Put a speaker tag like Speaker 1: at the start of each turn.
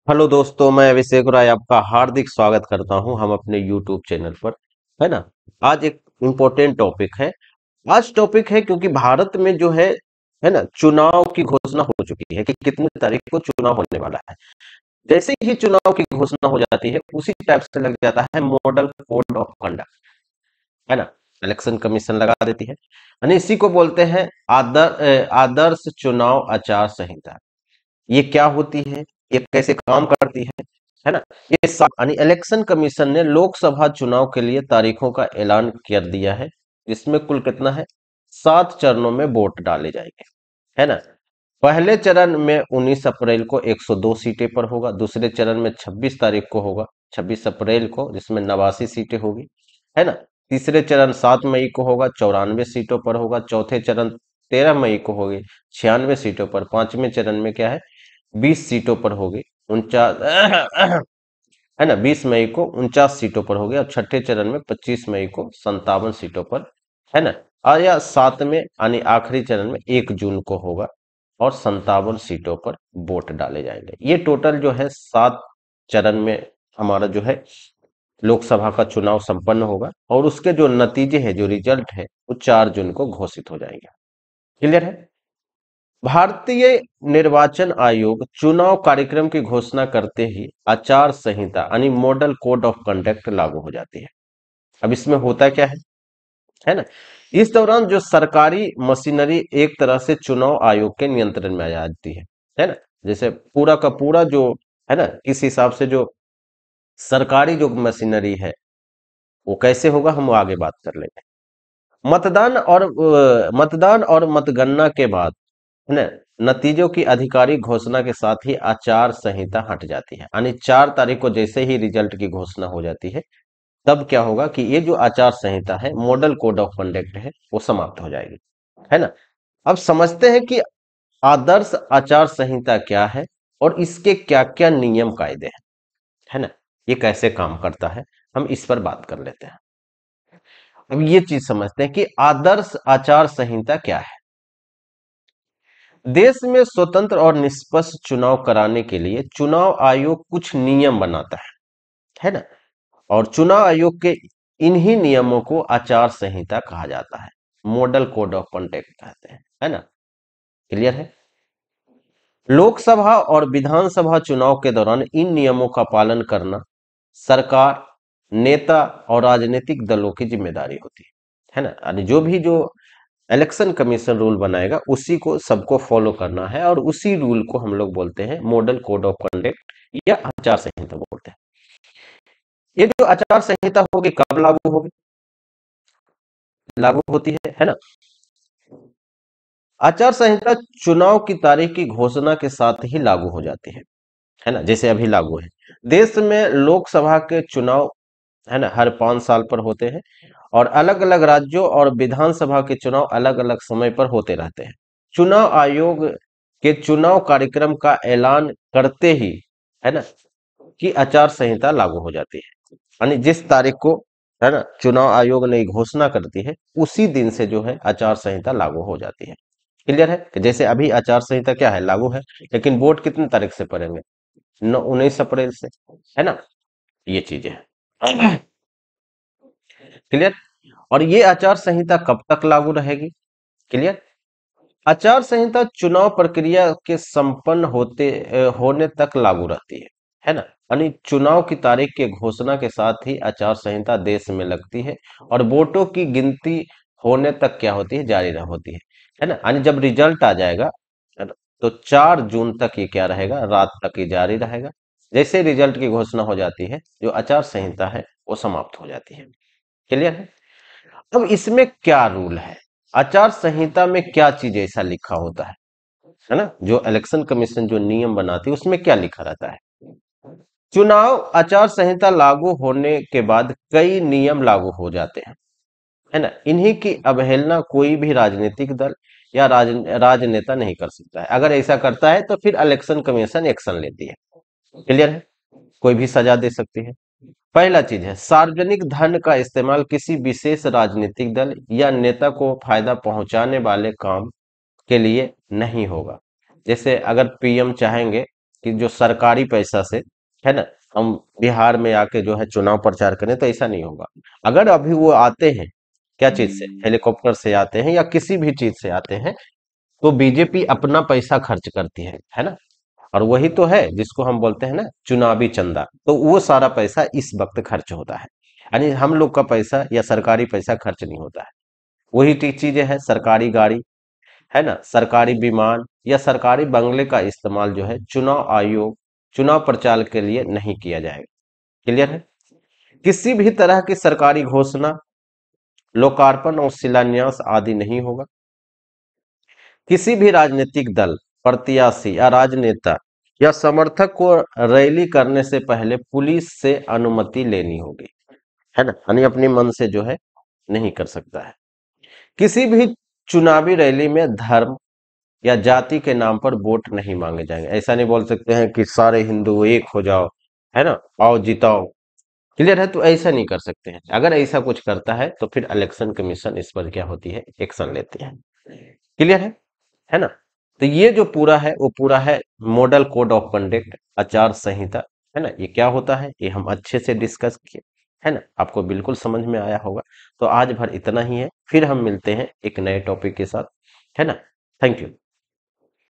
Speaker 1: Hello दोस्तों, मैं अभिषेक राय आपका हार्दिक स्वागत करता हूं हम अपने यूट्यूब चैनल पर। है ना। आज एक इम्पोर्टेंट टॉपिक है। आज टॉपिक है क्योंकि भारत में जो है ना, चुनाव की घोषणा हो चुकी है कि कितनी तारीख को चुनाव होने वाला है। जैसे ही चुनाव की घोषणा हो जाती है उसी टाइप से लग जाता है मॉडल कोड ऑफ कंडक्ट। है ना। इलेक्शन कमीशन लगा देती है, यानी इसी को बोलते हैं आदर्श चुनाव आचार संहिता। ये क्या होती है, ये कैसे काम करती है ना। ये सब यानी इलेक्शन कमीशन ने लोकसभा चुनाव के लिए तारीखों का ऐलान कर दिया है, जिसमें कुल कितना है, 7 चरणों में वोट डाले जाएंगे। है ना। पहले चरण में 19 अप्रैल को 102 सीटें पर होगा, दूसरे चरण में 26 तारीख को होगा, 26 अप्रैल को, जिसमें 89 सीटें होगी। है ना। तीसरे चरण 7 मई को होगा, 94 सीटों पर होगा। चौथे चरण 13 मई को होगी, 96 सीटों पर। पांचवें चरण में क्या है, 20 सीटों पर होगी, 49। है ना, 20 मई को 49 सीटों पर होगी। और छठे चरण में 25 मई को 57 सीटों पर। है ना। और या सातवें यानी आखिरी चरण में 1 जून को होगा और 57 सीटों पर वोट डाले जाएंगे। ये टोटल जो है 7 चरण में हमारा जो है लोकसभा का चुनाव संपन्न होगा, और उसके जो नतीजे हैं, जो रिजल्ट है, वो 4 जून को घोषित हो जाएंगे। क्लियर है। भारतीय निर्वाचन आयोग चुनाव कार्यक्रम की घोषणा करते ही आचार संहिता यानी मॉडल कोड ऑफ कंडक्ट लागू हो जाती है। अब इसमें होता क्या है ना, इस दौरान जो सरकारी मशीनरी एक तरह से चुनाव आयोग के नियंत्रण में आ जाती है ना। जैसे पूरा का पूरा जो है ना, इस हिसाब से जो सरकारी जो मशीनरी है वो कैसे होगा, हम आगे बात कर लेंगे। मतदान और मतगणना के बाद, है ना, नतीजों की आधिकारिक घोषणा के साथ ही आचार संहिता हट जाती है। यानी 4 तारीख को जैसे ही रिजल्ट की घोषणा हो जाती है, तब क्या होगा कि ये जो आचार संहिता है, मॉडल कोड ऑफ कंडक्ट है, वो समाप्त हो जाएगी। है ना। अब समझते हैं कि आदर्श आचार संहिता क्या है और इसके क्या क्या नियम कायदे हैं। है ना। ये कैसे काम करता है, हम इस पर बात कर लेते हैं। अब ये चीज समझते हैं कि आदर्श आचार संहिता क्या है। देश में स्वतंत्र और निष्पक्ष चुनाव कराने के लिए चुनाव आयोग कुछ नियम बनाता है ना। और चुनाव आयोग के इन्हीं नियमों को आचार संहिता कहा जाता है, मॉडल कोड ऑफ कंडक्ट कहते हैं। है ना। क्लियर है। लोकसभा और विधानसभा चुनाव के दौरान इन नियमों का पालन करना सरकार, नेता और राजनीतिक दलों की जिम्मेदारी होती है ना। यानी जो इलेक्शन कमीशन रूल बनाएगा उसी को सबको फॉलो करना है, और उसी रूल को हम लोग बोलते हैं मॉडल कोड ऑफ कंडक्ट या आचार संहिता बोलते हैं। ये जो आचार संहिता होगी कब लागू होगी, लागू होती है ना। आचार संहिता चुनाव की तारीख की घोषणा के साथ ही लागू हो जाती है ना, जैसे अभी लागू है। देश में लोकसभा के चुनाव, है ना, हर 5 साल पर होते हैं, और अलग अलग राज्यों और विधानसभा के चुनाव अलग अलग समय पर होते रहते हैं। चुनाव आयोग के चुनाव कार्यक्रम का ऐलान करते ही, है ना, कि आचार संहिता लागू हो जाती है। यानी जिस तारीख को, है ना, चुनाव आयोग ने घोषणा करती है, उसी दिन से जो है आचार संहिता लागू हो जाती है। क्लियर है कि जैसे अभी आचार संहिता क्या है, लागू है, लेकिन वोट कितनी तारीख से पड़ेंगे, 19 अप्रैल से। है ना। ये चीजें हैं। क्लियर। और ये आचार संहिता कब तक लागू रहेगी। क्लियर। आचार संहिता चुनाव प्रक्रिया के संपन्न होने तक लागू रहती है ना। यानी चुनाव की तारीख के घोषणा के साथ ही आचार संहिता देश में लगती है, और वोटों की गिनती होने तक क्या होती है, जारी होती है ना। यानी जब रिजल्ट आ जाएगा, है ना, तो 4 जून तक ये क्या रहेगा, रात तक ये जारी रहेगा। जैसे रिजल्ट की घोषणा हो जाती है, जो आचार संहिता है वो समाप्त हो जाती है। क्लियर है। अब इसमें क्या रूल है, आचार संहिता में क्या चीज ऐसा लिखा होता है ना, जो इलेक्शन कमीशन जो नियम बनाती है उसमें क्या लिखा रहता है। चुनाव आचार संहिता लागू होने के बाद कई नियम लागू हो जाते हैं, है ना। इन्हीं की अवहेलना कोई भी राजनीतिक दल या राजनेता नहीं कर सकता है। अगर ऐसा करता है तो फिर इलेक्शन कमीशन एक्शन लेती है। क्लियर है। कोई भी सजा दे सकती है। पहला चीज है, सार्वजनिक धन का इस्तेमाल किसी विशेष राजनीतिक दल या नेता को फायदा पहुंचाने वाले काम के लिए नहीं होगा। जैसे अगर पीएम चाहेंगे कि जो सरकारी पैसा से, है ना, हम बिहार में आके जो है चुनाव प्रचार करें, तो ऐसा नहीं होगा। अगर अभी वो आते हैं, क्या चीज से, हेलीकॉप्टर से आते हैं या किसी भी चीज से आते हैं, तो बीजेपी अपना पैसा खर्च करती है ना। और वही तो है जिसको हम बोलते हैं ना चुनावी चंदा, तो वो सारा पैसा इस वक्त खर्च होता है। यानी हम लोग का पैसा या सरकारी पैसा खर्च नहीं होता है। वही चीजें हैं, सरकारी गाड़ी, है ना, सरकारी विमान या सरकारी बंगले का इस्तेमाल जो है चुनाव आयोग, चुनाव प्रचार के लिए नहीं किया जाएगा। क्लियर है। किसी भी तरह की सरकारी घोषणा, लोकार्पण और शिलान्यास आदि नहीं होगा। किसी भी राजनीतिक दल, प्रत्याशी या राजनेता या समर्थक को रैली करने से पहले पुलिस से अनुमति लेनी होगी, है ना, यानी अपने मन से जो है नहीं कर सकता है। किसी भी चुनावी रैली में धर्म या जाति के नाम पर वोट नहीं मांगे जाएंगे। ऐसा नहीं बोल सकते हैं कि सारे हिंदू एक हो जाओ, है ना, आओ जिताओ। क्लियर है, तो ऐसा नहीं कर सकते हैं। अगर ऐसा कुछ करता है तो फिर इलेक्शन कमीशन इस पर क्या होती है, एक्शन लेती है। क्लियर है ना। तो ये जो पूरा है वो पूरा है मॉडल कोड ऑफ कंडक्ट, आचार संहिता, है ना। ये क्या होता है ये हम अच्छे से डिस्कस किए, है ना, आपको बिल्कुल समझ में आया होगा। तो आज भर इतना ही है, फिर हम मिलते हैं एक नए टॉपिक के साथ, है ना। Thank you.